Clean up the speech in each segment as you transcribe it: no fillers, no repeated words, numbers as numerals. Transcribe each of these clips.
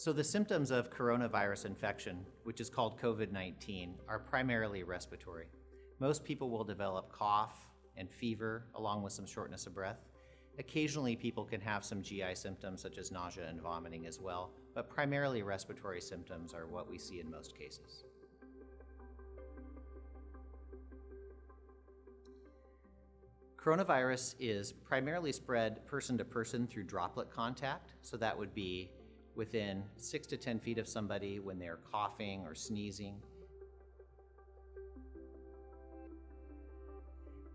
So the symptoms of coronavirus infection, which is called COVID-19, are primarily respiratory. Most people will develop cough and fever along with some shortness of breath. Occasionally people can have some GI symptoms such as nausea and vomiting as well, but primarily respiratory symptoms are what we see in most cases. Coronavirus is primarily spread person to person through droplet contact, so that would be within 6 to 10 feet of somebody when they're coughing or sneezing.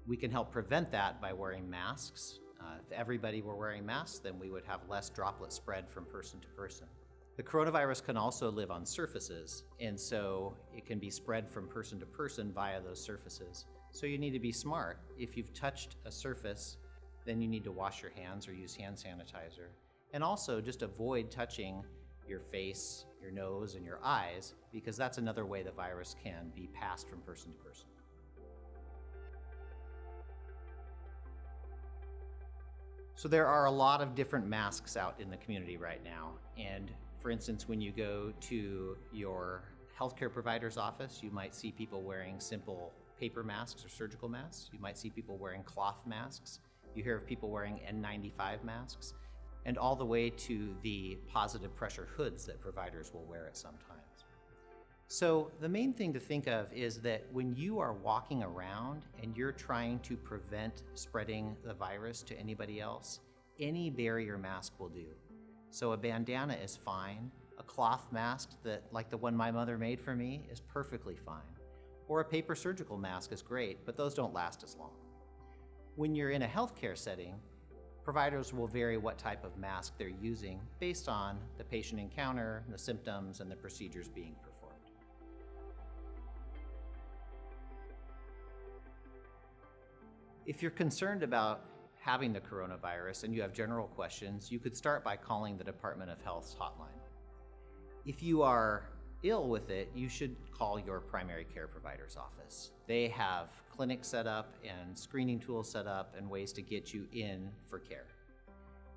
We can help prevent that by wearing masks. If everybody were wearing masks, then we would have less droplet spread from person to person. The coronavirus can also live on surfaces, and so it can be spread from person to person via those surfaces. So you need to be smart. If you've touched a surface, then you need to wash your hands or use hand sanitizer. And also just avoid touching your face, your nose, and your eyes, because that's another way the virus can be passed from person to person. So there are a lot of different masks out in the community right now. And for instance, when you go to your healthcare provider's office, you might see people wearing simple paper masks or surgical masks. You might see people wearing cloth masks. You hear of people wearing N95 masks, and all the way to the positive pressure hoods that providers will wear at some times. So the main thing to think of is that when you are walking around and you're trying to prevent spreading the virus to anybody else, any barrier mask will do. So a bandana is fine. A cloth mask like the one my mother made for me is perfectly fine. Or a paper surgical mask is great, but those don't last as long. When you're in a healthcare setting, providers will vary what type of mask they're using based on the patient encounter, the symptoms, and the procedures being performed. If you're concerned about having the coronavirus and you have general questions, you could start by calling the Department of Health's hotline. If you are ill with it, you should call your primary care provider's office. They have clinics set up and screening tools set up and ways to get you in for care.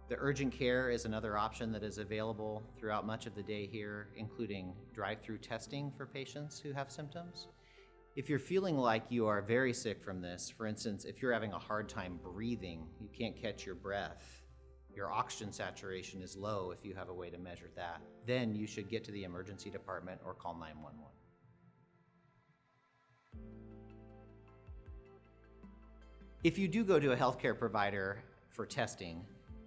The urgent care is another option that is available throughout much of the day here, including drive-through testing for patients who have symptoms. If you're feeling like you are very sick from this, for instance, if you're having a hard time breathing, you can't catch your breath, your oxygen saturation is low if you have a way to measure that, then you should get to the emergency department or call 911. If you do go to a healthcare provider for testing,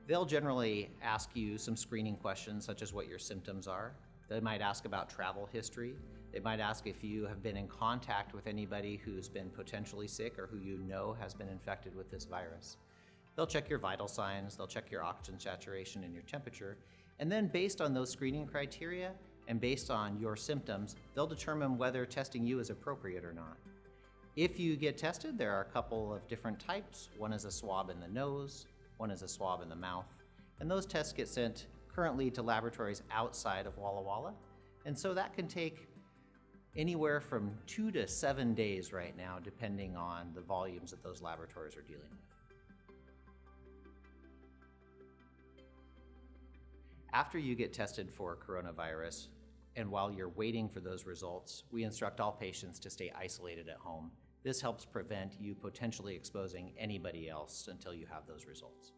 they'll generally ask you some screening questions such as what your symptoms are. They might ask about travel history. They might ask if you have been in contact with anybody who's been potentially sick or who you know has been infected with this virus. They'll check your vital signs, they'll check your oxygen saturation and your temperature, and then based on those screening criteria and based on your symptoms, they'll determine whether testing you is appropriate or not. If you get tested, there are a couple of different types. One is a swab in the nose, one is a swab in the mouth, and those tests get sent currently to laboratories outside of Walla Walla, and so that can take anywhere from 2 to 7 days right now, depending on the volumes that those laboratories are dealing with. After you get tested for coronavirus, and while you're waiting for those results, we instruct all patients to stay isolated at home. This helps prevent you potentially exposing anybody else until you have those results.